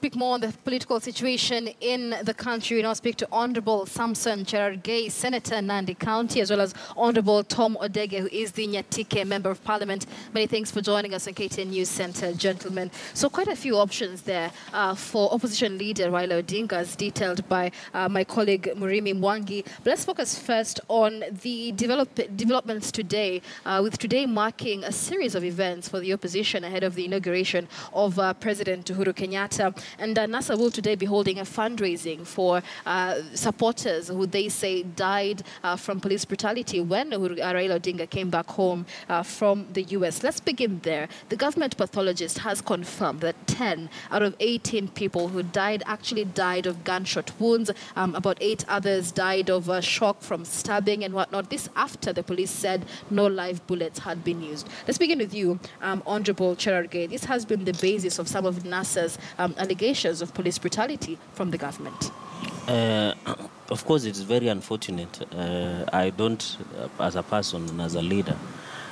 speak more on the political situation in the country. We now speak to Honorable Samson Cherargei, Senator Nandi County, as well as Honorable Tom Odege, who is the Nyatike Member of Parliament. Many thanks for joining us on KTN News Centre, gentlemen. So quite a few options there for opposition leader Raila Odinga, as detailed by my colleague Murimi Mwangi. But let's focus first on the developments today, with today marking a series of events for the opposition ahead of the inauguration of President Uhuru Kenyatta. And NASA will today be holding a fundraising for supporters who they say died from police brutality when Raila Odinga came back home from the US. Let's begin there. The government pathologist has confirmed that 10 out of 18 people who died actually died of gunshot wounds. About 8 others died of shock from stabbing and whatnot. This after the police said no live bullets had been used. Let's begin with you, Honorable Cherargei. This has been the basis of some of NASA's allegations of police brutality from the government. Of course, it's very unfortunate. I don't, as a person and as a leader,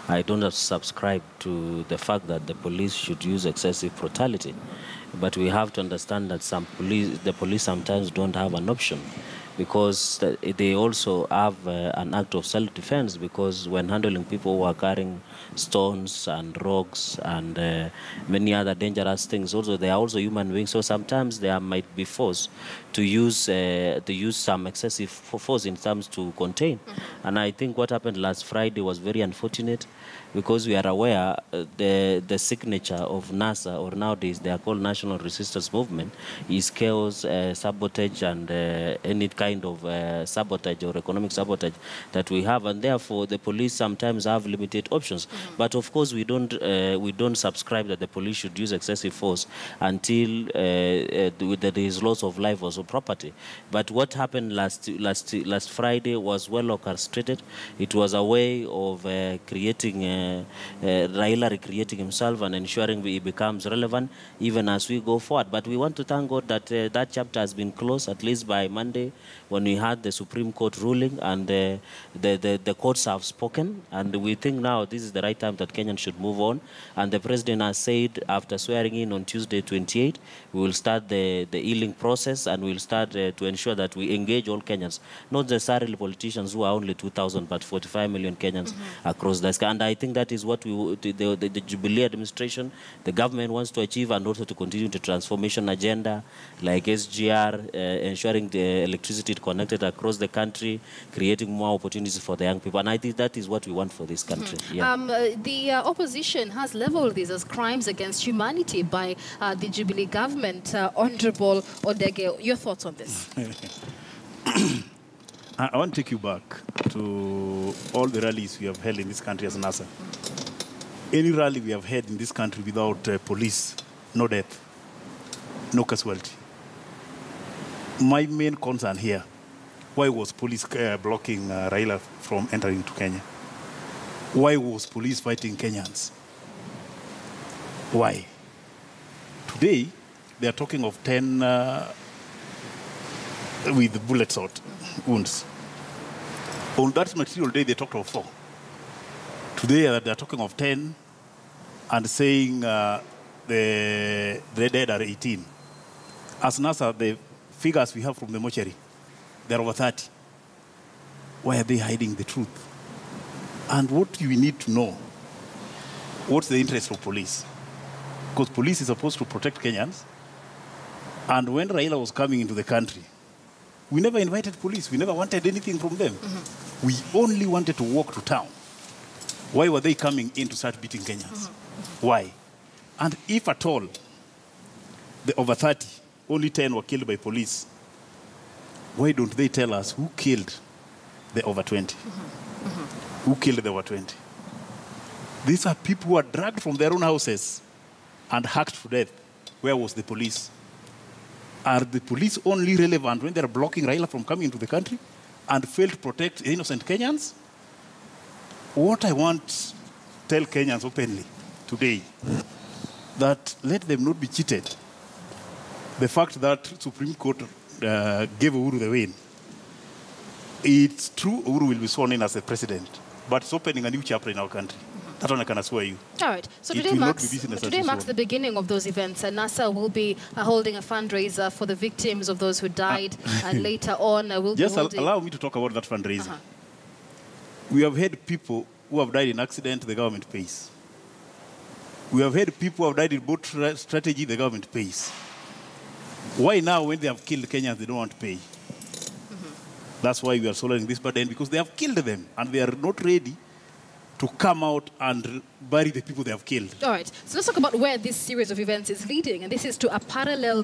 I don't subscribe to the fact that the police should use excessive brutality. But we have to understand that the police sometimes don't have an option, because they also have an act of self-defense, because when handling people who are carrying stones and rocks and many other dangerous things, also they are also human beings, so sometimes they might be forced to use some excessive force in terms to contain. And I think what happened last Friday was very unfortunate, because we are aware the signature of NASA, or nowadays they are called National Resistance Movement, is chaos, sabotage, and any kind of sabotage or economic sabotage that we have, and therefore the police sometimes have limited options. But of course, we don't subscribe that the police should use excessive force until there is loss of life or property. But what happened last Friday was well orchestrated. It was a way of creating Raila recreating himself and ensuring he becomes relevant even as we go forward. But we want to thank God that that chapter has been closed, at least by Monday, when we had the Supreme Court ruling, and the courts have spoken. And we think now this is the right time that Kenyans should move on. And the President has said, after swearing in on Tuesday 28, we will start the healing process, and we'll start to ensure that we engage all Kenyans, not necessarily politicians who are only 2,000, but 45 million Kenyans across the sky. And I think that is what the Jubilee administration, the government wants to achieve, and also to continue the transformation agenda like SGR, ensuring the electricity connected across the country, creating more opportunities for the young people. And I think that is what we want for this country. Yeah. The opposition has leveled these as crimes against humanity by the Jubilee government. Honorable Odege, your thoughts on this? I want to take you back to all the rallies we have held in this country as NASA. Any rally we have had in this country without police, no death, no casualty. My main concern here, why was police blocking Raila from entering to Kenya? Why was police fighting Kenyans? Why? Today, they are talking of 10 with bullet shot wounds. On that material day, they talked of 4. Today, they are talking of 10 and saying the dead are 18. As NASA, the figures we have from the mortuary, there are over 30. Why are they hiding the truth? And what we need to know, what's the interest of police? Because police is supposed to protect Kenyans. And when Raila was coming into the country, we never invited police. We never wanted anything from them. We only wanted to walk to town. Why were they coming in to start beating Kenyans? Why? And if at all, the over 30, only 10 were killed by police, why don't they tell us who killed the over 20? Who killed the over 20? These are people who are dragged from their own houses and hacked to death. Where was the police? Are the police only relevant when they're blocking Raila from coming into the country and fail to protect innocent Kenyans? What I want to tell Kenyans openly today, that let them not be cheated. The fact that Supreme Court gave Uhuru the win, it's true Uhuru will be sworn in as the president, but it's opening a new chapter in our country. That one I can assure you. All right. So It today will not marks, be business as today marks usual. the beginning of those events, and NASA will be holding a fundraiser for the victims of those who died, and later on we'll Just be holding... allow me to talk about that fundraiser. We have had people who have died in accident, the government pays. We have had people who have died in boat strategy, the government pays. Why now, when they have killed Kenyans, they don't want to pay? That's why we are shouldering this burden, because they have killed them, and they are not ready to come out and bury the people they have killed. All right, so let's talk about where this series of events is leading, and this is to a parallel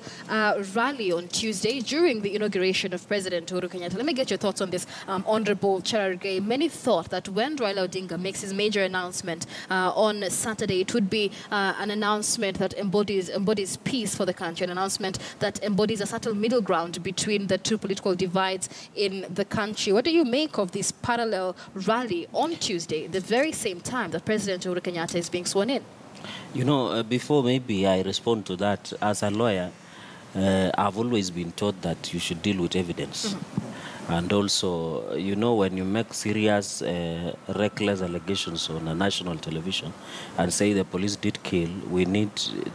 rally on Tuesday during the inauguration of President Uhuru Kenyatta. Let me get your thoughts on this, Honorable Cherargei. Many thought that when Raila Odinga makes his major announcement on Saturday, it would be an announcement that embodies peace for the country, an announcement that embodies a subtle middle ground between the two political divides in the country. What do you make of this parallel rally on Tuesday, the very same time that President Uhuru Kenyatta is being sworn in? You know, before maybe I respond to that, as a lawyer, I've always been taught that you should deal with evidence. And also, you know, when you make serious, reckless allegations on a national television and say the police did kill, we need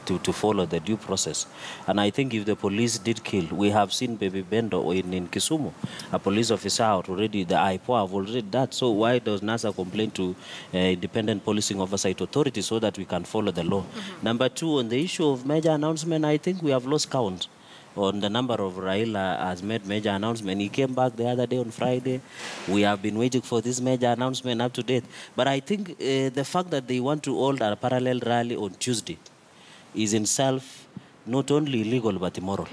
to follow the due process. And I think if the police did kill, we have seen Baby Bendo in Kisumu, a police officer out already, the IPO have already that. So why does NASA complain to Independent Policing Oversight Authority so that we can follow the law? Number two, on the issue of major announcement, I think we have lost count on the number of Raila has made major announcement. He came back the other day on Friday. We have been waiting for this major announcement up to date. But I think the fact that they want to hold a parallel rally on Tuesday is in itself not only illegal but immoral.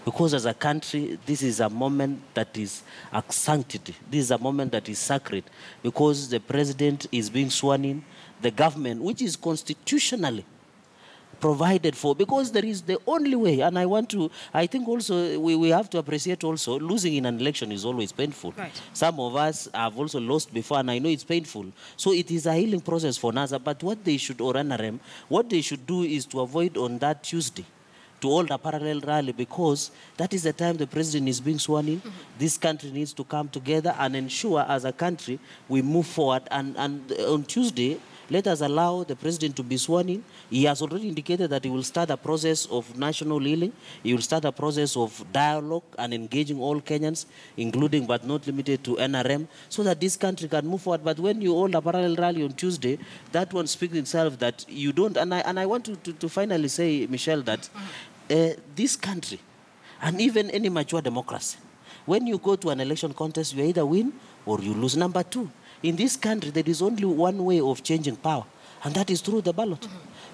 Because as a country, this is a moment that is a sanctity. This is a moment that is sacred because the president is being sworn in, the government, which is constitutionally provided for, because there is the only way. And I think also we have to appreciate also losing in an election is always painful. Right. Some of us have also lost before, and I know it's painful. So it is a healing process for NASA. But what they should, or NRM, what they should do is to avoid on that Tuesday to hold a parallel rally, because that is the time the president is being sworn in. This country needs to come together and ensure as a country we move forward. And on Tuesday, let us allow the president to be sworn in. He has already indicated that he will start a process of national healing. He will start a process of dialogue and engaging all Kenyans, including but not limited to NRM, so that this country can move forward. But when you hold a parallel rally on Tuesday, that one speaks itself that you don't. And I want to finally say, Michelle, that this country, and even any mature democracy, when you go to an election contest, you either win or you lose. Number two, in this country, there is only one way of changing power, and that is through the ballot.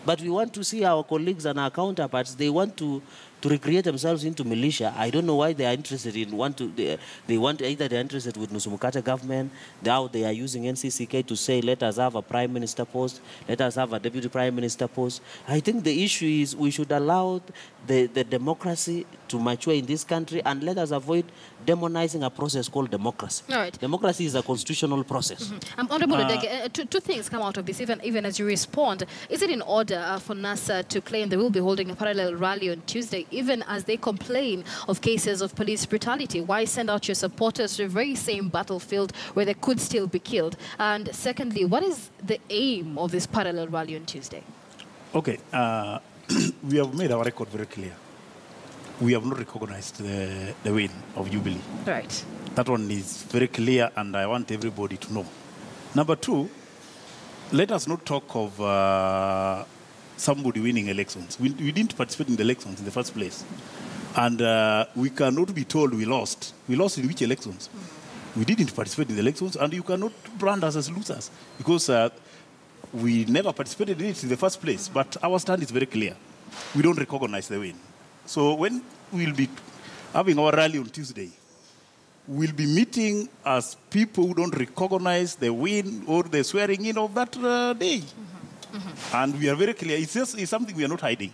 But we want to see our colleagues and our counterparts, they want to recreate themselves into militia. I don't know why they are interested in, either they're interested with Nusumukata government, now they are using NCCK to say, let us have a prime minister post, let us have a deputy prime minister post. I think the issue is we should allow the democracy to mature in this country, and let us avoid demonizing a process called democracy. All right. Democracy is a constitutional process. Honorable Odege, two things come out of this, even as you respond. Is it in order for NASA to claim they will be holding a parallel rally on Tuesday, even as they complain of cases of police brutality? Why send out your supporters to the very same battlefield where they could still be killed? And secondly, what is the aim of this parallel rally on Tuesday? Okay, we have made our record very clear. We have not recognized the win of Jubilee. Right. That one is very clear, and I want everybody to know. Number two, let us not talk of somebody winning elections. We didn't participate in the elections in the first place. And we cannot be told we lost. We lost in which elections? We didn't participate in the elections, and you cannot brand us as losers, because we never participated in it in the first place. But our stand is very clear. We don't recognize the win. So when we'll be having our rally on Tuesday, we'll be meeting as people who don't recognize the win or the swearing in of that day. And we are very clear. It's something we are not hiding.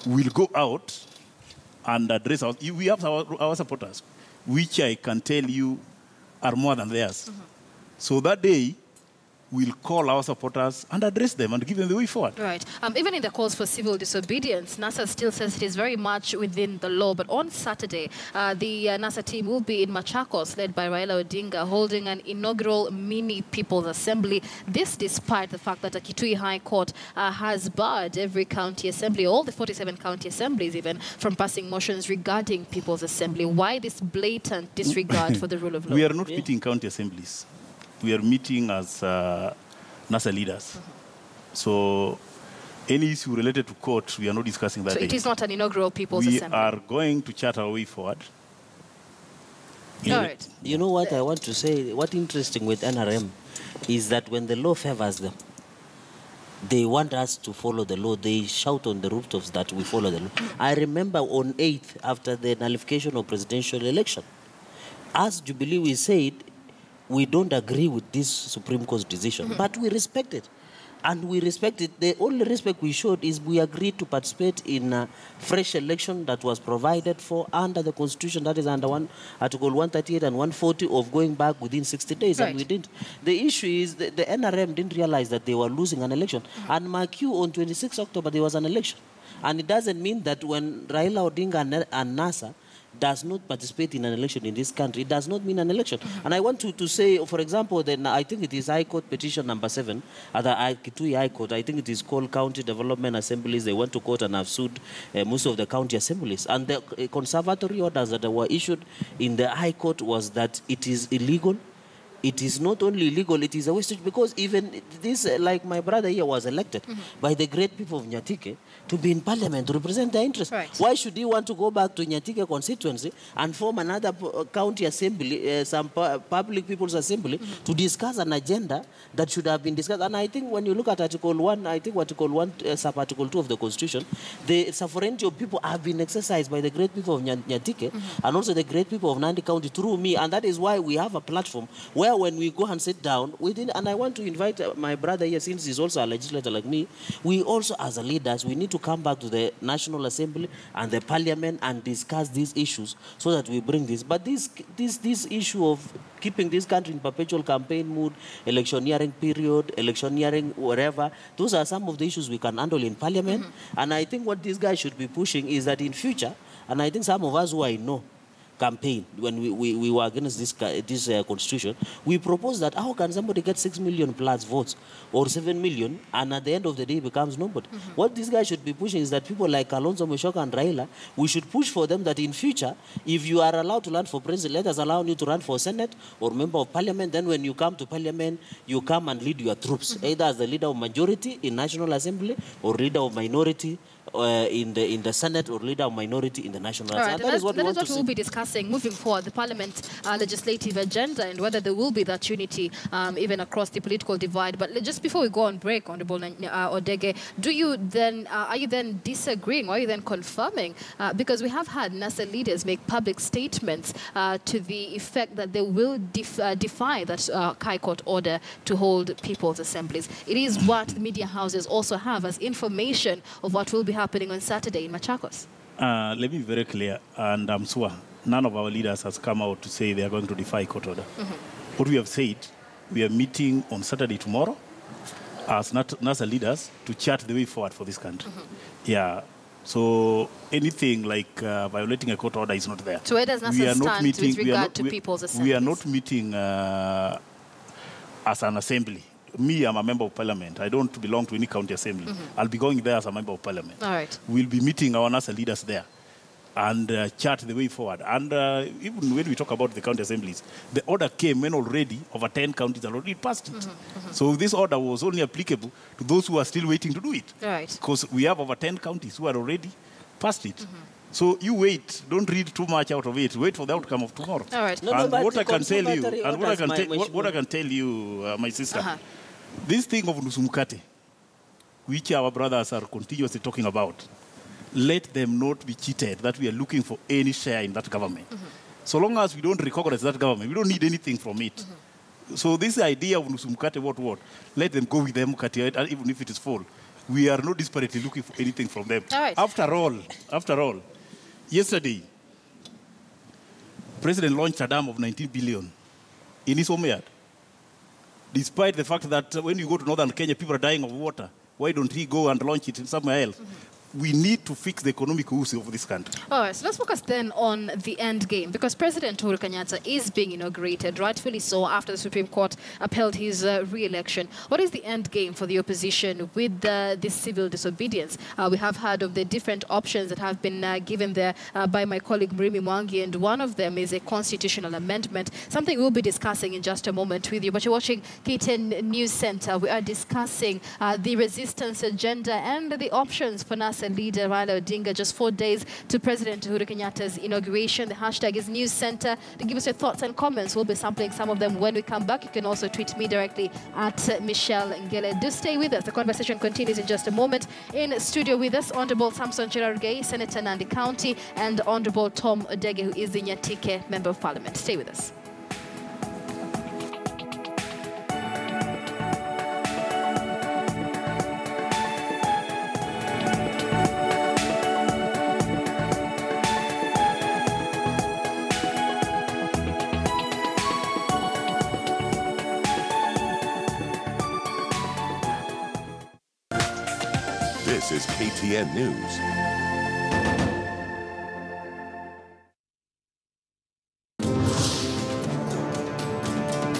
We'll go out and address we have our supporters, which I can tell you are more than theirs. So that day, we'll call our supporters and address them and give them the way forward. Right. Even in the calls for civil disobedience, NASA still says it is very much within the law. But on Saturday, the NASA team will be in Machakos, led by Raila Odinga, holding an inaugural mini People's Assembly. This despite the fact that the Kitui High Court has barred every county assembly, all the 47 county assemblies even, from passing motions regarding People's Assembly. Why this blatant disregard for the rule of law? We are not meeting county assemblies. We are meeting as NASA leaders. So any issue related to court, we are not discussing that. So it is not an inaugural People's Assembly. We are going to chart our way forward. All right. You know what I want to say? What's interesting with NRM is that when the law favors them, they want us to follow the law. They shout on the rooftops that we follow the law. I remember on 8th, after the nullification of presidential election, as Jubilee, we said, we don't agree with this Supreme Court's decision, but we respect it. And we respect it. The only respect we showed is we agreed to participate in a fresh election that was provided for under the Constitution, that is under Article 138 and 140 of going back within 60 days, and we didn't. The issue is the NRM didn't realize that they were losing an election. And mark you, on 26 October, there was an election. And it doesn't mean that when Raila Odinga and NASA does not participate in an election in this country, it does not mean an election. And I want to say, for example, then I think it is High Court petition number 7, at the Kitui High Court. I think it is called County Development Assemblies. They went to court and have sued most of the county assemblies. And the conservatory orders that were issued in the High Court was that it is illegal. It is not only illegal, it is a wastage, because even this, like my brother here, was elected by the great people of Nyatike to be in parliament to represent their interests. Right. Why should he want to go back to Nyatike constituency and form another county assembly, some public people's assembly, to discuss an agenda that should have been discussed? And I think when you look at Article 1, I think Article 1, sub-Article 2 of the Constitution, the sovereignty of people have been exercised by the great people of Nyatike and also the great people of Nandi County through me. And that is why we have a platform where when we go and sit down, and I want to invite my brother here, since he's also a legislator like me, we also as a leaders, we need to come back to the National Assembly and the Parliament and discuss these issues so that we bring this. But this issue of keeping this country in perpetual campaign mood, electioneering period, electioneering wherever, those are some of the issues we can handle in Parliament. And I think what these guys should be pushing is that in future, and I think some of us who I know, campaign, when we were against this constitution, we proposed that how can somebody get 6 million plus votes or 7 million and at the end of the day becomes nobody? What this guy should be pushing is that people like Kalonzo Musyoka and Raila, we should push for them that in future, if you are allowed to run for president, let us allow you to run for Senate or member of Parliament. Then when you come to Parliament, you come and lead your troops, either as the leader of majority in National Assembly or leader of minority in the Senate or leader of minority in the National Assembly. Right, that is what we want to see. We'll be discussing moving forward, the Parliament legislative agenda, and whether there will be that unity even across the political divide. But just before we go on break, Honorable Odege, are you then disagreeing, or are you then confirming? Because we have had NASA leaders make public statements to the effect that they will defy that High Court order to hold people's assemblies. It is what the media houses also have as information of what will be happening on Saturday in Machakos. Let me be very clear, and I'm sure none of our leaders has come out to say they are going to defy court order. What we have said, we are meeting on Saturday tomorrow as NASA leaders to chart the way forward for this country. Yeah. So anything like violating a court order is not there. So where does NASA stand with regard to people's assemblies? We are not meeting as an assembly. Me, I'm a member of Parliament. I don't belong to any county assembly. I'll be going there as a member of Parliament. All right. We'll be meeting our NASA leaders there and chart the way forward. And even when we talk about the county assemblies, the order came when already over 10 counties had already passed it. So this order was only applicable to those who are still waiting to do it. Right. Because we have over 10 counties who had already passed it. So you wait. Don't read too much out of it. Wait for the outcome of tomorrow. All right. And what I can tell you, what I can tell you, my sister, this thing of Nusumkate, which our brothers are continuously talking about, let them not be cheated that we are looking for any share in that government. So long as we don't recognize that government, we don't need anything from it. So this idea of Nusumkate, what, let them go with them, even if it is full. We are not desperately looking for anything from them. All right. After all, yesterday, President launched a dam of 19 billion in his home yard. despite the fact that when you go to northern Kenya, people are dying of water. Why don't he go and launch it in somewhere else? We need to fix the economic woes of this country. All right, so let's focus then on the end game, because President Uhuru Kenyatta is being inaugurated, rightfully so, after the Supreme Court upheld his re-election. What is the end game for the opposition with this civil disobedience? We have heard of the different options that have been given there by my colleague Matiang'i, and one of them is a constitutional amendment, something we'll be discussing in just a moment with you. But you're watching KTN News Center. We are discussing the resistance agenda and the options for NASA leader Raila Odinga, just 4 days to President Uhuru Kenyatta's inauguration. The hashtag is News Center. To give us your thoughts and comments, we'll be sampling some of them when we come back. You can also tweet me directly at Michelle Ngele. Do stay with us. The conversation continues in just a moment. In studio with us, Honorable Samson Cherargei, Senator Nandi County, and Honorable Tom Odege, who is the Nyatike Member of Parliament. Stay with us. This is KTN News.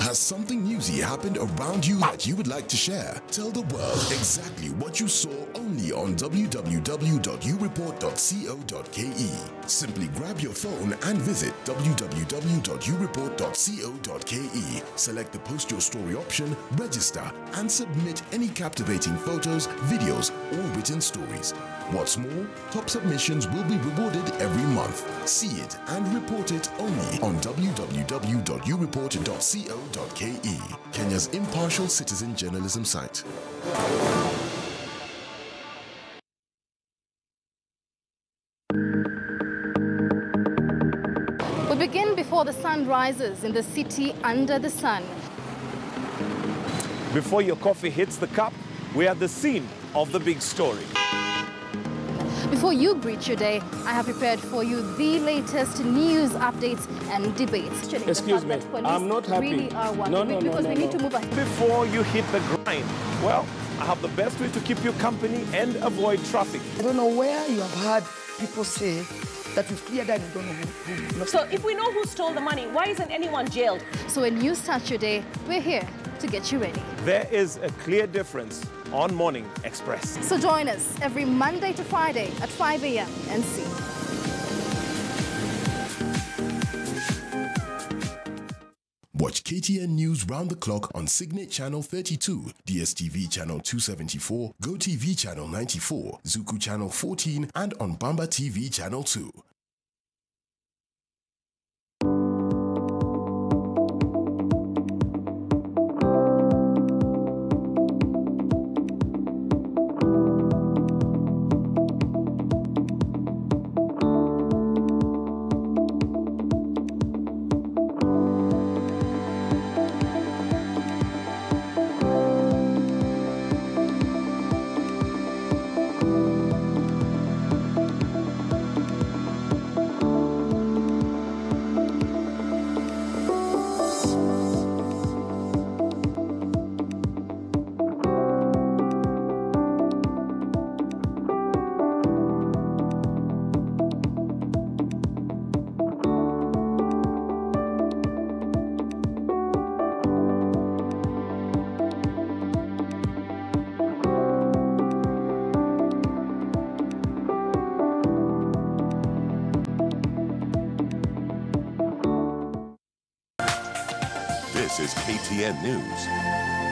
Has something newsy happened around you that you would like to share? Tell the world exactly what you saw only on www.ureport.co.ke. Simply grab your phone and visit www.ureport.co.ke. Select the Post Your Story option, register, and submit any captivating photos, videos, or written stories. What's more, top submissions will be rewarded every month. See it and report it only on www.ureport.co.ke, Kenya's impartial citizen journalism site. We begin before the sun rises in the city under the sun. Before your coffee hits the cup, we are at the scene of the big story. Before you greet your day, I have prepared for you the latest news updates and debates. Excuse me, I'm not happy. Really are one. Because we need to move ahead. Before you hit the grind, well, I have the best way to keep you company and avoid traffic. I don't know where you have heard people say that we've cleared that and don't know who. So if we know who stole the money, why isn't anyone jailed? So when you start your day, we're here to get you ready. There is a clear difference on Morning Express. So join us every Monday to Friday at 5 a.m. and see. Watch KTN News round the clock on Signet Channel 32, DSTV Channel 274, GoTV Channel 94, Zuku Channel 14, and on Bamba TV Channel 2. This is KTN News.